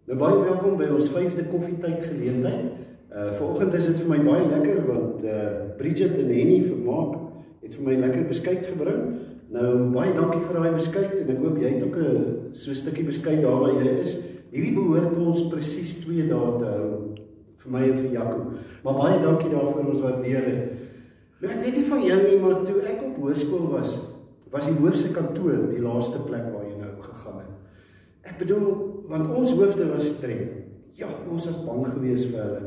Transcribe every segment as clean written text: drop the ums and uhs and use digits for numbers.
Nou baie welkom by ons 5de koffietyd geleentheid. Vanoggend is dit vir my baie lekker want Bridget en Henny Vermaak het vir my lekker beskuit gebring. Nou baie dankie vir daai beskuit en ek hoop jy het ook 'n so 'n stukkie beskuit daar waar jy is. Hierdie behoort ons presies 2 dae te hou vir my en vir Jaco. Maar baie dankie daarvoor, ons waardeer dit. Nou ek weet nie van jou nie, maar toe ek op hoërskool was die hoof se kantoor die laaste plek waar jy nou gegaan het. Ek bedoel, want ons hoofde was streng. Ja, ons was bang geweest vir hulle.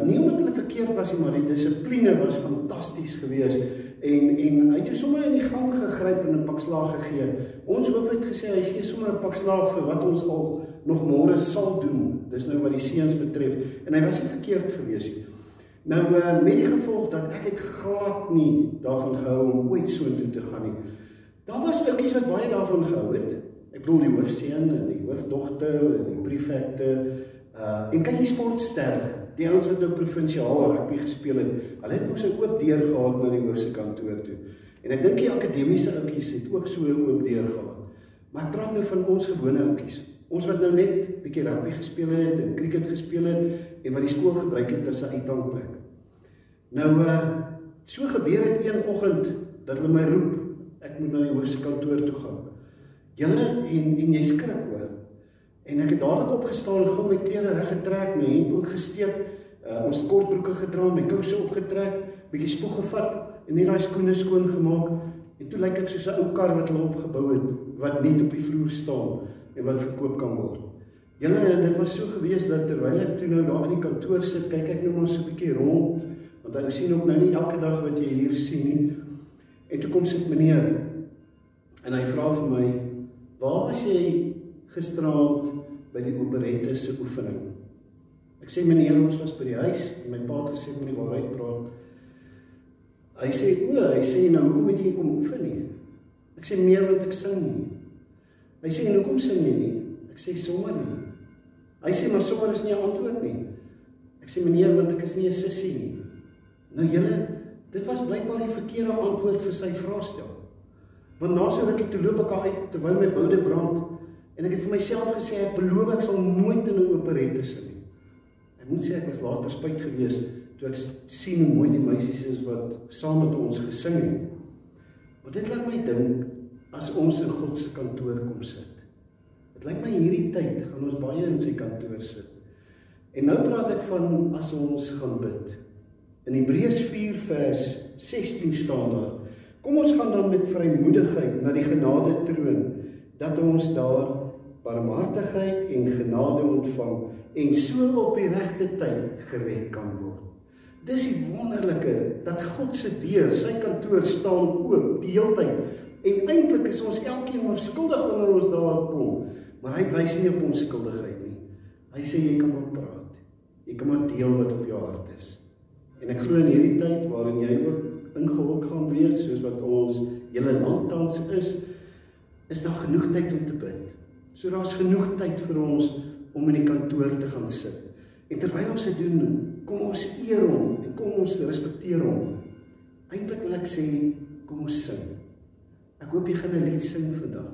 Nie omdat hulle verkeerd was nie, maar die dissipline was fantasties geweest. En hy het sommer in die gang gegryp en 'n pak slaag gegee. Ons hoof het gesê hy gee sommer 'n pak slaag vir wat ons al nog môre sal doen. Dis nou wat die seuns betref. En hy was nie verkeerd geweest nie. Nou met die gevolg dat ek het glad nie daarvan gehou om ooit so toe te gaan nie. Daar was ouetjies wat baie daarvan gehou het. Ek bedoel die hoofseun en die hoofdogter en die prefekte. En kyk die sportsterre, die ouens wat nou provinsiaal rugby gespeel het, hulle het mos 'n oop deur gehad na die hoof se kantoor toe. En ek dink die akademiese ouetjies het ook so 'n oop deur gehad. Maar ek praat nou van ons gewone ouetjies. Ons wat nou net bietjie rugby gespeel het en cricket gespeel het en wat die skool gebruik het as 'n uithangplek. Nou so gebeur het een oggend dat hulle my roep, ek moet na die hoof se kantoor toe gaan. Julle en jy skrik hoor. En ek het dadelik opgestaan, gou my klere reg getrek, my hemp gesteek, ons kortbroeke gedra, my kouse opgetrek, bietjie spoeg gevat en net daai skoene skoon gemaak. En toe lyk ek soos 'n ou kar wat hulle opgebou het, wat net op die vloer staan en wat verkoop kan word. Julle, dit was so gewees dat terwyl ek toe nou daar in die kantoor sit, kyk ek nou maar so 'n bietjie rond, want hy sien ook nou nie elke dag wat jy hier sien nie. En toe kom sit meneer en hy vra vir my, waar was jy gisteraand by die operette se oefening? Ek sê meneer, ons was by die huis en my pa het gesê ek moet die waarheid praat. Hy sê nou hoekom het jy kom oefen nie? Ek sê meneer, want ek sing nie. Hy sê en hoekom sing jy nie? Ek sê sommer nie. Hy sê maar sommer is nie 'n antwoord nie. Ek sê meneer, want ek is nie 'n sissie nie. Nou julle, dit was blykbaar die verkeerde antwoord vir sy vraestel. Want na so rukkie toe loop ek uit terwyl my boude brand en ek het vir myself gesê ek beloof ek sal nooit in 'n operette sing nie. Ek moet sê ek was later spyt geweest toe ek sien hoe mooi die meisies is wat saam met ons gesing het. Maar dit laat my dink as ons in God se kantoor kom sit. Dit lyk my hierdie tyd gaan ons baie in sy kantoor sit. En nou praat ek van as ons gaan bid. In Hebreërs 4 vers 16 staan daar: kom ons gaan dan met vrymoedigheid na die genade troon, dat ons daar barmhartigheid en genade ontvang en so op die regte tyd gered kan word. Dis die wonderlike dat God se deur, sy kantoor staan oop die hele tyd. En eintlik is ons elkeen maar skuldig wanneer ons daar kom, maar hy wys nie op ons skuldigheid nie. Hy sê jy kan maar praat. Jy kan maar deel wat op jou hart is. En ek glo in hierdie tyd waarin jy ook ingehok gaan wees, soos wat ons hele land tans is daar genoeg tyd om te bid. So daar's genoeg tyd vir ons om in die kantoor te gaan sit. En terwyl ons dit doen, kom ons eer hom en kom ons respekteer hom. Eintlik wil ek sê, kom ons sing. Ek hoop jy gaan 'n lied sing vandag.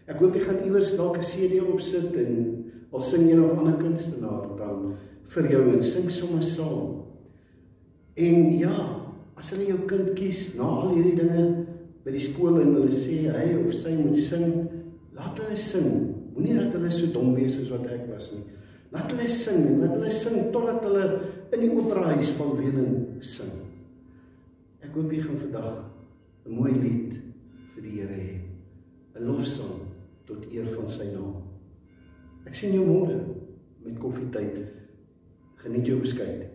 Ek hoop jy gaan iewers dalk 'n CD opsit en al sing een of ander kunstenaar dan vir jou en sing sommer saam. En ja, as hulle jou kind kies, na al hierdie dinge by die skool en hulle sê, hy of sy moet sing, laat hulle sing. Moenie dat hulle so dom wees as wat ek was nie. Laat hulle sing totdat hulle in die operahuis van Wenen sing. Ek hoop jy gaan vandag 'n mooi lied vir die Here hê. 'n Lofsang tot eer van sy naam. Ek sien jou môre met koffietyd. Geniet jou beskuit.